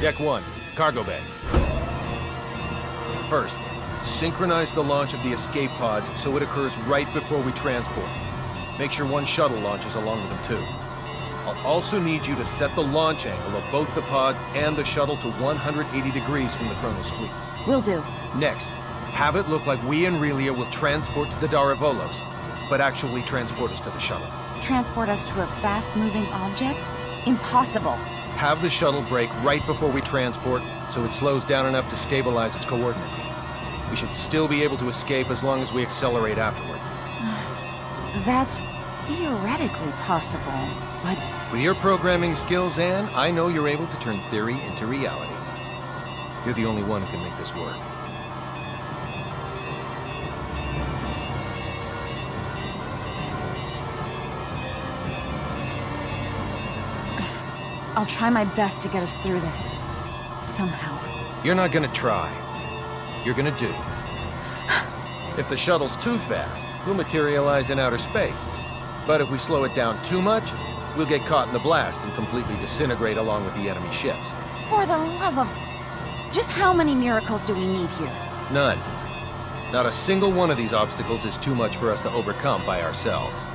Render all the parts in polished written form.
Deck 1, cargo bay. First, synchronize the launch of the escape pods so it occurs right before we transport. Make sure one shuttle launches along with them too. I'll also need you to set the launch angle of both the pods and the shuttle to 180 degrees from the Kronos fleet. Will do. Next, have it look like we and Relia will transport to the Daravolos, but actually transport us to the shuttle. Transport us to a fast-moving object? Impossible. Have the shuttle brake right before we transport, so it slows down enough to stabilize its coordinates. We should still be able to escape as long as we accelerate afterwards. That's theoretically possible, but... With your programming skills, Anne, I know you're able to turn theory into reality. You're the only one who can make this work. I'll try my best to get us through this. Somehow. You're not gonna try. You're gonna do. If the shuttle's too fast, we'll materialize in outer space. But if we slow it down too much, we'll get caught in the blast and completely disintegrate along with the enemy ships. For the love of... Just how many miracles do we need here? None. Not a single one of these obstacles is too much for us to overcome by ourselves.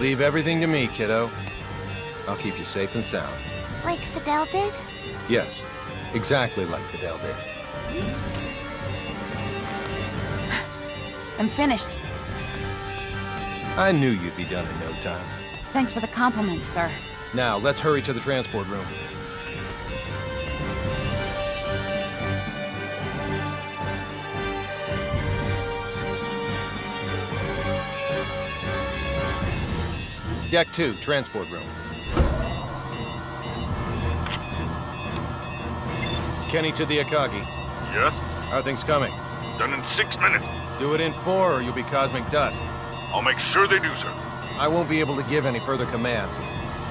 Leave everything to me, kiddo. I'll keep you safe and sound. Like Fidel did? Yes, exactly like Fidel did. I'm finished. I knew you'd be done in no time. Thanks for the compliment, sir. Now, let's hurry to the transport room. Deck 2, transport room. Kenny to the Akagi. Yes? How are things coming? Done in 6 minutes. Do it in 4 or you'll be cosmic dust. I'll make sure they do, sir. I won't be able to give any further commands,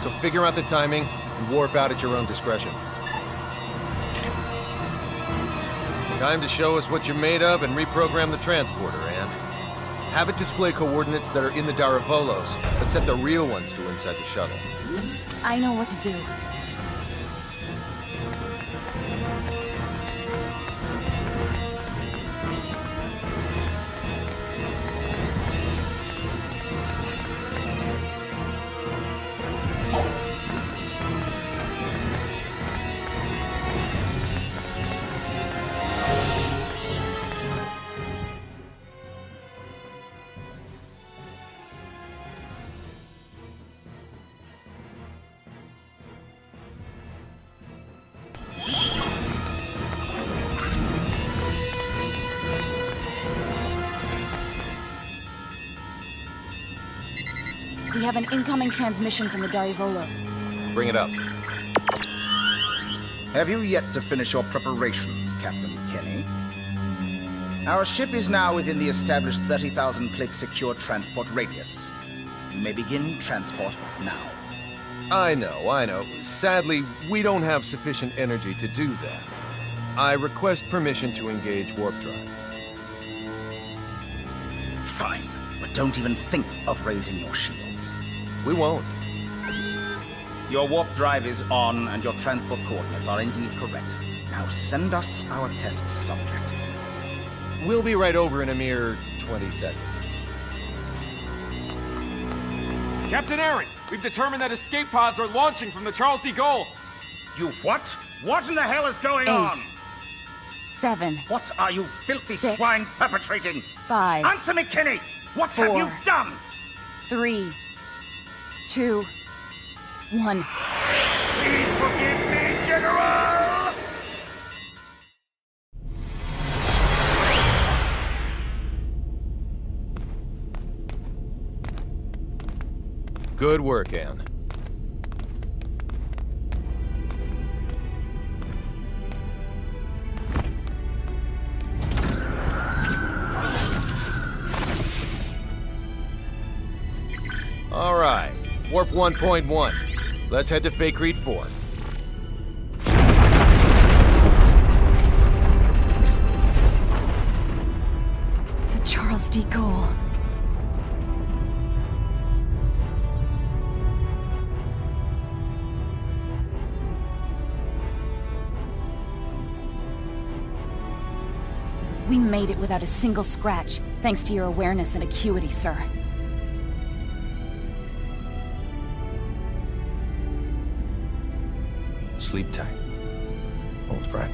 so figure out the timing and warp out at your own discretion. Time to show us what you're made of and reprogram the transporter, Anne. Have it display coordinates that are in the Daravolos, but set the real ones to inside the shuttle. I know what to do. We have an incoming transmission from the Daravolos. Bring it up. Have you yet to finish your preparations, Captain Kenny? Our ship is now within the established 30,000 click secure transport radius. You may begin transport now. I know. Sadly, we don't have sufficient energy to do that. I request permission to engage warp drive. Fine, but don't even think of raising your shields. We won't. Your warp drive is on, and your transport coordinates are indeed correct. Now send us our test subject. We'll be right over in a mere 20 seconds. Captain Aaron, we've determined that escape pods are launching from the Charles de Gaulle. You what? What in the hell is going 8, on? 7, What are you filthy 6, swine perpetrating? 5, Answer me, Kenny! What have 4, you done? 3, 2, 1. Please forgive me, General! Good work, Anne. All right, warp 1.1. Let's head to Fake Creed 4. The Charles de Gaulle. We made it without a single scratch, thanks to your awareness and acuity, sir. Sleep tight, old friend.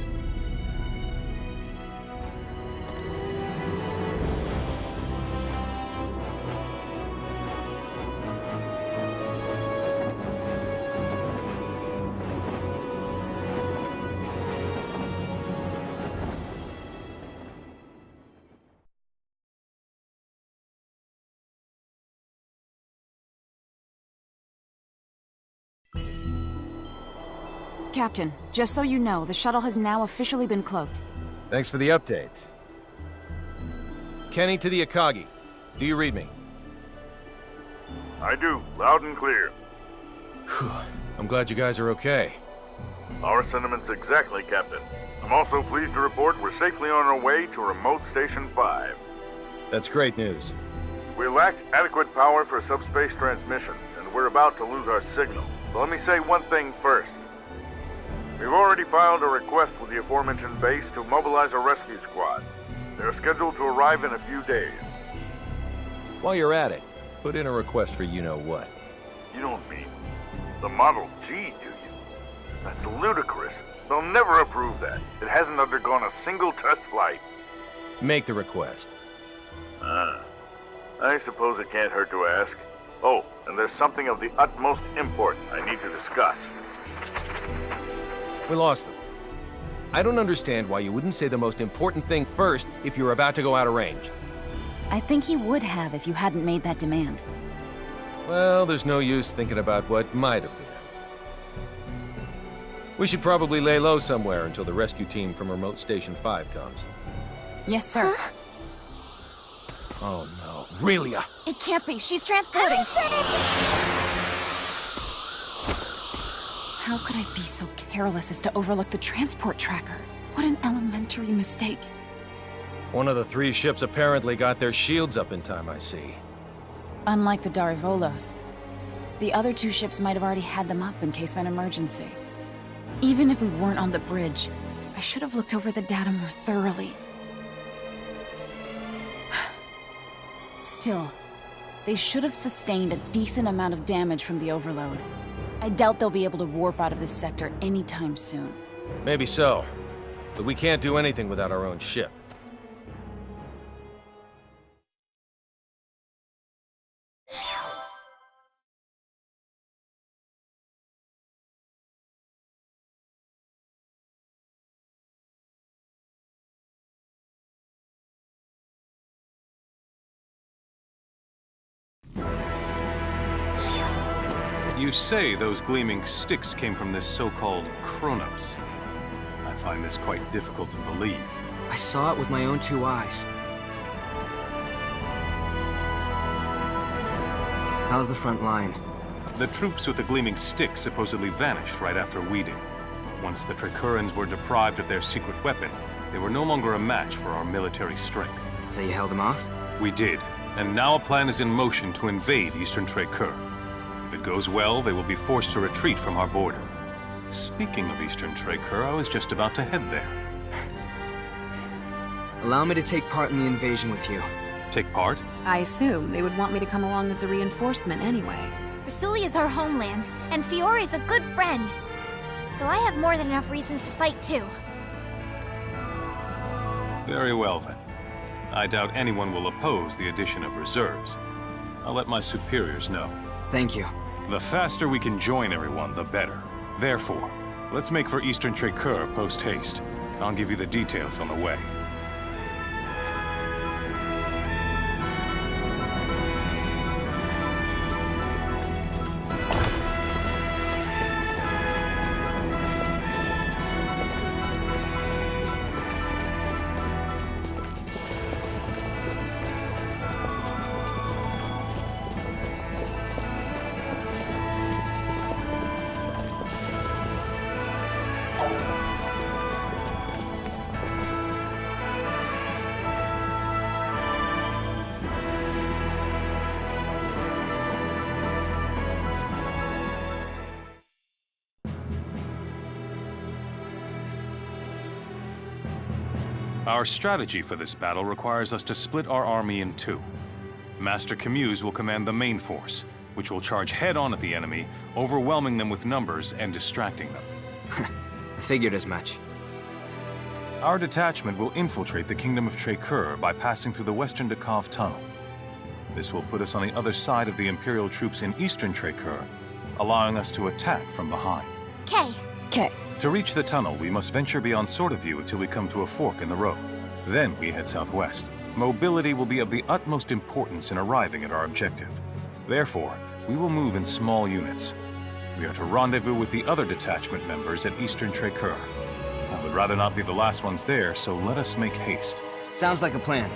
Captain, just so you know, the shuttle has now officially been cloaked. Thanks for the update. Kenny to the Akagi. Do you read me? I do, loud and clear. Whew. I'm glad you guys are okay. Our sentiments exactly, Captain. I'm also pleased to report we're safely on our way to Remote Station 5. That's great news. We lacked adequate power for subspace transmissions, and we're about to lose our signal. So let me say one thing first. We've already filed a request with the aforementioned base to mobilize a rescue squad. They're scheduled to arrive in a few days. While you're at it, put in a request for you-know-what. You don't mean the Model G, do you? That's ludicrous. They'll never approve that. It hasn't undergone a single test flight. Make the request. I suppose it can't hurt to ask. Oh, and there's something of the utmost import I need to discuss. We lost them. I don't understand why you wouldn't say the most important thing first if you're about to go out of range. I think he would have if you hadn't made that demand. Well, there's no use thinking about what might have been. We should probably lay low somewhere until the rescue team from Remote Station 5 comes. Yes, sir. Oh no, Relia! It can't be. She's transporting. How could I be so careless as to overlook the transport tracker? What an elementary mistake. One of the 3 ships apparently got their shields up in time, I see. Unlike the Darivolos, the other 2 ships might have already had them up in case of an emergency. Even if we weren't on the bridge, I should have looked over the data more thoroughly. Still, they should have sustained a decent amount of damage from the overload. I doubt they'll be able to warp out of this sector anytime soon. Maybe so, but we can't do anything without our own ship. You say those gleaming sticks came from this so-called Kronos. I find this quite difficult to believe. I saw it with my own 2 eyes. How's the front line? The troops with the gleaming sticks supposedly vanished right after weeding. Once the Tricurans were deprived of their secret weapon, they were no longer a match for our military strength. So you held them off? We did, and now a plan is in motion to invade Eastern Tricur. If it goes well, they will be forced to retreat from our border. Speaking of Eastern Tricur, I was just about to head there. Allow me to take part in the invasion with you. Take part? I assume they would want me to come along as a reinforcement anyway. Rasuli is our homeland, and Fiore's a good friend. So I have more than enough reasons to fight too. Very well then. I doubt anyone will oppose the addition of reserves. I'll let my superiors know. Thank you. The faster we can join everyone, the better. Therefore, let's make for Eastern Tricur post-haste. I'll give you the details on the way. Our strategy for this battle requires us to split our army in two. Master Camus will command the main force, which will charge head-on at the enemy, overwhelming them with numbers and distracting them. I figured as much. Our detachment will infiltrate the Kingdom of Trécœur by passing through the Western Dekov Tunnel. This will put us on the other side of the Imperial troops in Eastern Trécœur, allowing us to attack from behind. Okay. To reach the tunnel, we must venture beyond Sword of View until we come to a fork in the road. Then we head southwest. Mobility will be of the utmost importance in arriving at our objective. Therefore, we will move in small units. We are to rendezvous with the other detachment members at Eastern Trécœur. I would rather not be the last ones there, so let us make haste. Sounds like a plan.